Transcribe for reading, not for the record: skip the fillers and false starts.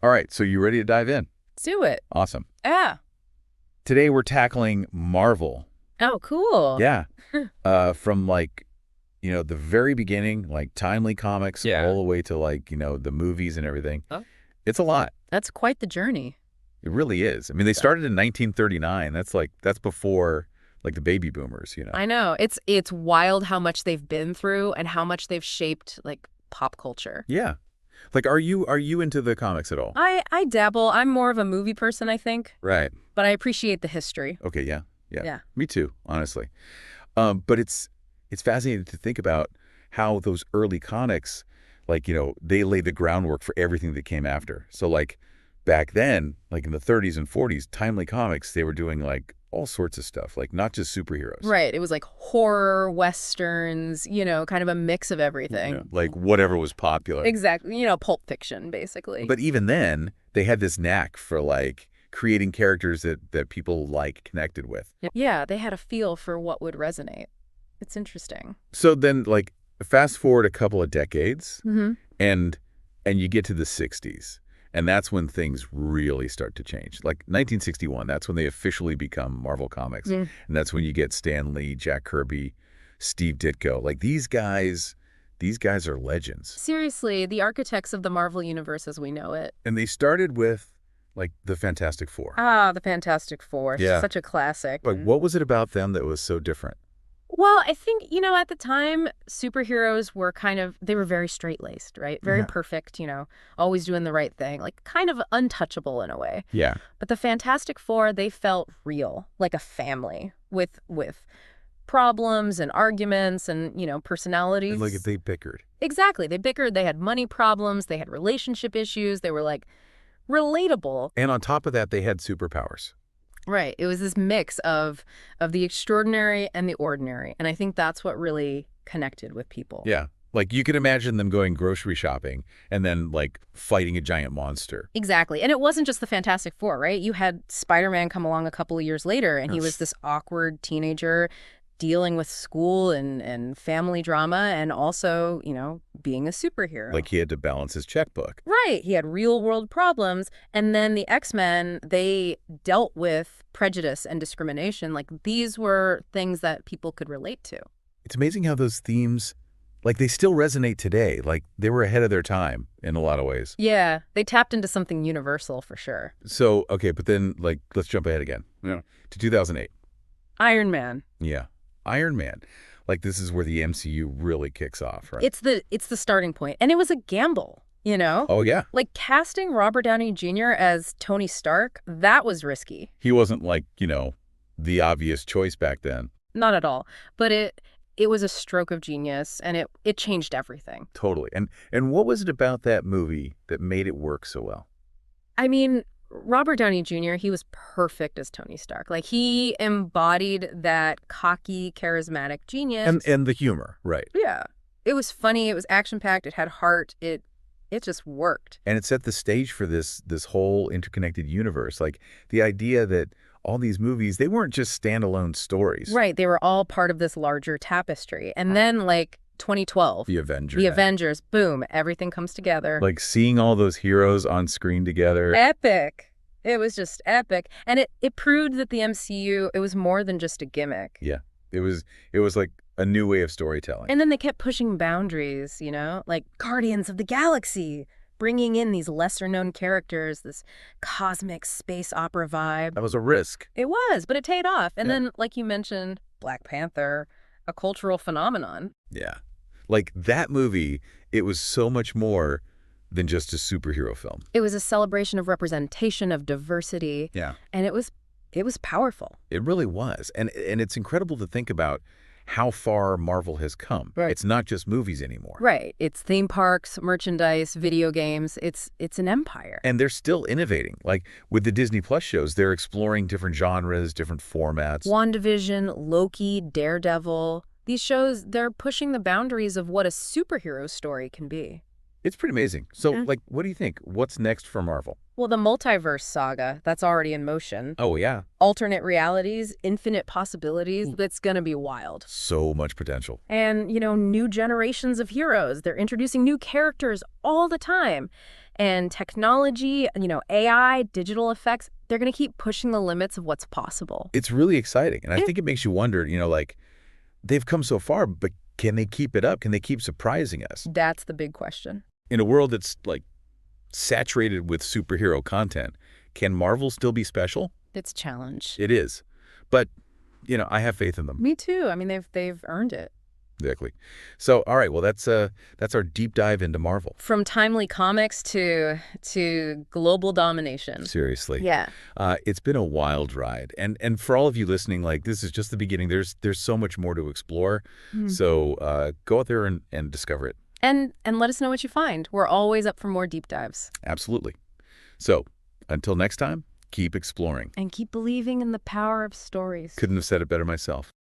All right, so you ready to dive in? Let's do it. Awesome. Yeah. Today we're tackling Marvel. Oh, cool. Yeah. From the very beginning, like Timely Comics, Yeah. all the way to the movies and everything. Oh. It's a lot. That's quite the journey. It really is. I mean, they started in 1939. That's before the baby boomers, I know. It's wild how much they've been through and how much they've shaped pop culture. Yeah. Are you into the comics at all? I dabble. I'm more of a movie person, I think. Right. But I appreciate the history. Okay, yeah. Yeah. Me too, honestly. But it's fascinating to think about how those early comics, they laid the groundwork for everything that came after. So back then, in the 30s and 40s, Timely Comics, they were doing all sorts of stuff, not just superheroes. Right. It was horror, westerns, kind of a mix of everything. Whatever was popular. Exactly. Pulp Fiction, basically. But even then, they had this knack for creating characters that people connected with. Yeah, they had a feel for what would resonate. It's interesting. So then fast forward a couple of decades Mm-hmm. and you get to the 60s. And that's when things really start to change. 1961, that's when they officially become Marvel Comics. Mm. And that's when you get Stan Lee, Jack Kirby, Steve Ditko. These guys are legends. Seriously, the architects of the Marvel Universe as we know it. And they started with the Fantastic Four. Ah, the Fantastic Four. Yeah. Such a classic. What was it about them that was so different? Well, I think, at the time, superheroes were they were very straight-laced, right? Very Yeah. perfect, always doing the right thing, kind of untouchable in a way. Yeah. But the Fantastic Four, they felt real, like a family with problems and arguments and, personalities. And they bickered. Exactly. They bickered. They had money problems. They had relationship issues. They were, relatable. And on top of that, they had superpowers. Right. It was this mix of the extraordinary and the ordinary. And I think that's what really connected with people. Yeah. You could imagine them going grocery shopping and then fighting a giant monster. Exactly. And it wasn't just the Fantastic Four, right? You had Spider-Man come along a couple of years later, and he was this awkward teenager dealing with school and family drama and also, being a superhero. He had to balance his checkbook. Right. He had real world problems. And then the X-Men, they dealt with prejudice and discrimination. These were things that people could relate to. It's amazing how those themes, they still resonate today. They were ahead of their time in a lot of ways. Yeah. They tapped into something universal for sure. So, okay, but then let's jump ahead again. Yeah. To 2008. Iron Man. Yeah. Iron Man. This is where the MCU really kicks off, right? It's the starting point. And it was a gamble, Oh, yeah. Casting Robert Downey Jr. as Tony Stark, that was risky. He wasn't the obvious choice back then. Not at all. But it was a stroke of genius, and it changed everything. Totally. And what was it about that movie that made it work so well? I mean, Robert Downey Jr., he was perfect as Tony Stark. He embodied that cocky, charismatic genius. And the humor, right. Yeah. It was funny. It was action-packed. It had heart. It just worked. And it set the stage for this whole interconnected universe. The idea that all these movies, they weren't just standalone stories. Right. They were all part of this larger tapestry. And then, 2012. The Avengers. The Avengers. Boom. Everything comes together. Seeing all those heroes on screen together. Epic. It was just epic. And it proved that the MCU, it was more than just a gimmick. Yeah. It was a new way of storytelling. And then they kept pushing boundaries, Guardians of the Galaxy, bringing in these lesser-known characters, this cosmic space opera vibe. That was a risk. It was, but it paid off. And Yeah. then, like you mentioned, Black Panther, a cultural phenomenon. Yeah. That movie, it was so much more than just a superhero film. It was a celebration of representation, of diversity. Yeah. And it was powerful. It really was. And it's incredible to think about how far Marvel has come. Right. It's not just movies anymore. Right. It's theme parks, merchandise, video games. It's an empire. And they're still innovating. With the Disney Plus shows, they're exploring different genres, different formats. WandaVision, Loki, Daredevil. These shows, they're pushing the boundaries of what a superhero story can be. It's pretty amazing. So, Yeah. what do you think? What's next for Marvel? Well, the multiverse saga, that's already in motion. Oh, yeah. Alternate realities, infinite possibilities, that's going to be wild. So much potential. And, new generations of heroes. They're introducing new characters all the time. And technology, AI, digital effects, they're going to keep pushing the limits of what's possible. It's really exciting. And I think it makes you wonder, like, they've come so far, but can they keep it up? Can they keep surprising us? That's the big question. In a world that's, like, saturated with superhero content, can Marvel still be special? It's a challenge. It is. But, I have faith in them. Me too. I mean, they've earned it. Exactly. So, all right, well, that's our deep dive into Marvel. From timely comics to global domination. Seriously. Yeah. It's been a wild ride. And for all of you listening, like, this is just the beginning. There's so much more to explore. So go out there and discover it. And let us know what you find. We're always up for more deep dives. Absolutely. So until next time, keep exploring. And keep believing in the power of stories. Couldn't have said it better myself.